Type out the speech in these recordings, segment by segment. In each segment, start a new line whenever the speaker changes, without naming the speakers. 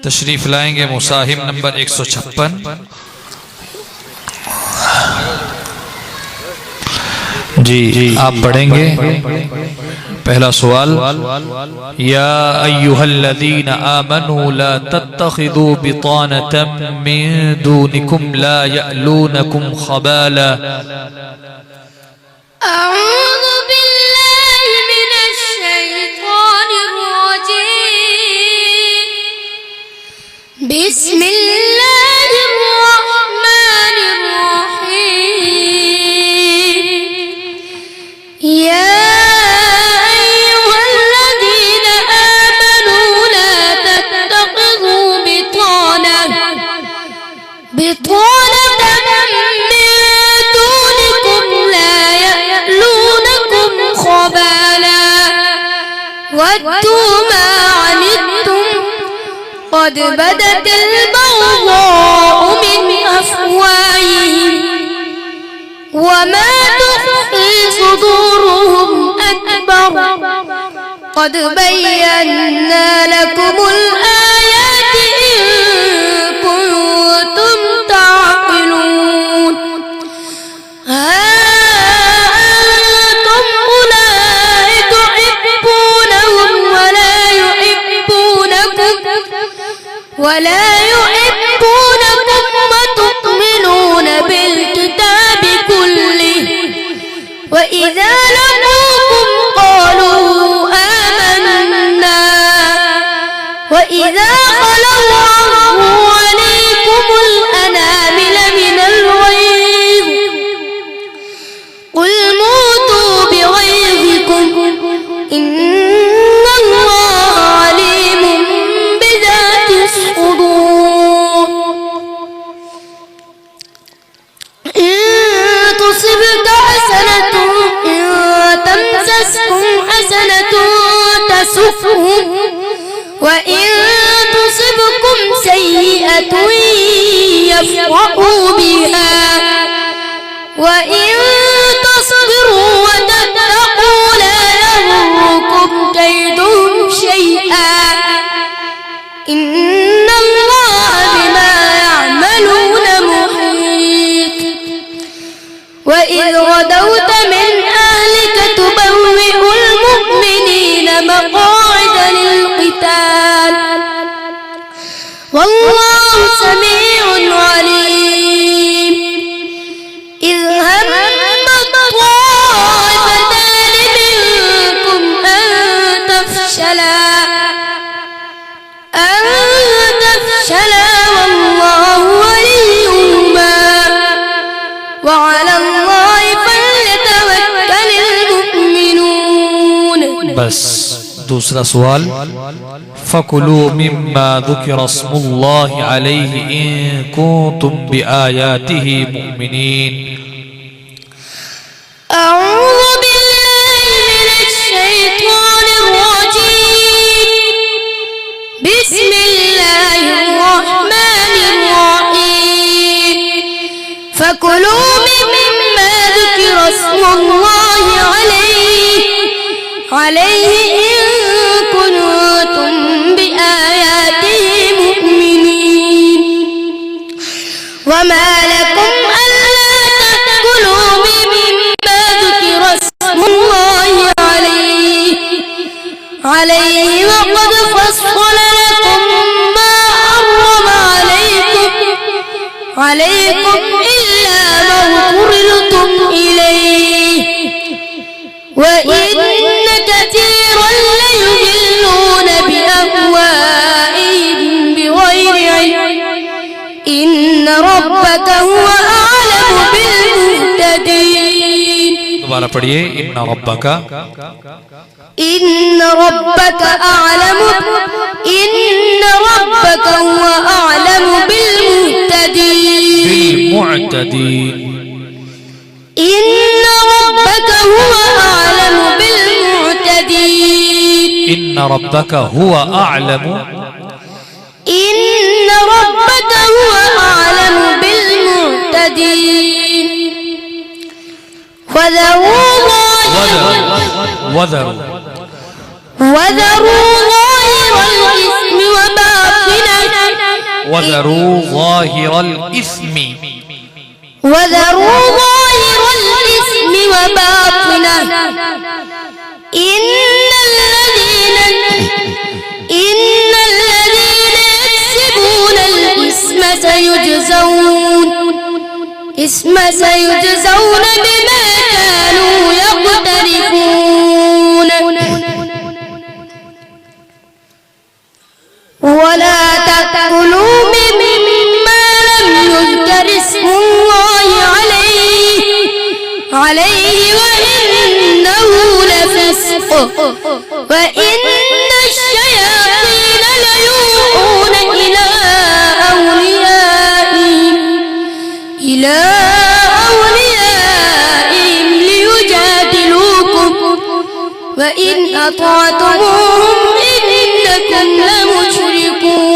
तशरीफ लाएंगे मुसाहिब नंबर 156। जी आप पढ़ेंगे। पहला सवाल, या अय्युहल्लज़ीना आमनू ला तत्तखिदू बितानतम मिन दूनिकुम ला यअलूनकुम खबाला।
अऊज़ु बिल्लाहि मिनश शैतानिर रजीम। बिस्मिल्लाहिर रहमानिर रहीम। या अय्युहल्लज़ीना आमनू ला तत्तखिदू बितानतम मिन दूनिकुम ला यअलूनकुम खबाला वद्दू मा अनित्तुम قد بدت البغضاء من أفواههم وما تخفي صدورهم أكبر قد بينا لكم الآيات إن كنتم تعقلون ها أنتم أولئك تحبونهم ولا يحبونكم وتؤمنون بالكتاب كله وإذا لقوكم قالوا آمنا وإذا خلوا عضوا عليكم الأنامل من الغيظ قل موتوا بغيظكم إن الله عليم بذات الصدور إن تصبك حسنة إن تمسسكم حسنة تسؤهم وإن تصبكم سيئة يفرحوا بها وإن تصبروا وتتقوا لا يضركم كيدهم شيئا إن الله بما يعملون محيط وإذ غدوت من أهلك تبوئ المؤمنين مقاعد للقتال والله سميع عليم إذ هم الطائفتان منكم أن تفشلا والله وليهما وعلى الله فليتوكل المؤمنون।
बस दूसरा सवाल, फकुलू मिम्मा ज़ुकिरा स्मुल्लाहि अलैहि इन कुंतुम बिआयातिहि मुमिनीन।
أعوذ بالله من الشيطان الرجيم بسم الله الرحمن الرحيم فكلوا مما ذكر اسم الله عليه إن كنتم بآياته مؤمنين وما لكم ألا تأكلوا مما ذكر اسم الله عليه وقد فصل لكم ما حرم عليكم إلا ما اضطررتم إليه وإن كثيرا ليضلون بأهوائهم بغير علم إن ربك هو أعلم بالمهتدين।
दोबारा पढ़िए, इन्ना रब्बका
هو أعلم بالمهتدين إن ربك هو أعلم بالمعتدين
إن ربك هو أعلم
بالمعتدين وذروا ظاهر الإثم وباطنه
وذروا ظاهر الإثم
وذروا ظاهر الإثم وباطنه إن الذين يكسبون الإثم سيجزون بما كانوا يقترفون ولا تأكلوا مما لم يذكر اسم الله عليه وإنه لفسق وإن الشياطين ليوحون إلى أوليائهم ليجادلوكم وإن أطعتموهم إنكم لمشركون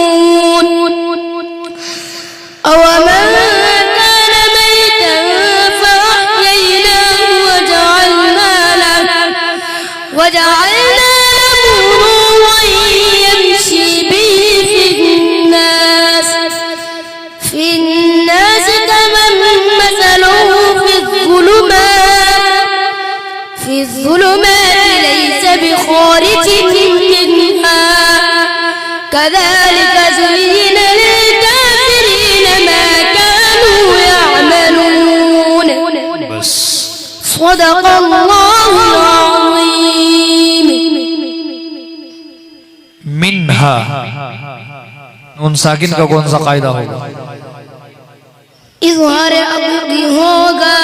أومن كان ميتا فأحييناه وجعلنا له نورا يمشي به في الناس كمن مثله في الظلمات ليس بخارج منها كذلك زين للكافرين ما كانوا يعملون صدق الله العظيم
मिन्हा नून साकिन का कौन सा कायदा होगा?
इज़हार अबदी होगा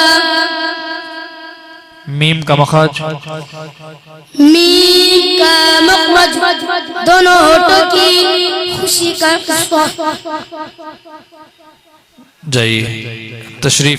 मीम का मखरज
मीम का मखरज दोनों होठों की खुशी का
जाइए तशरीफ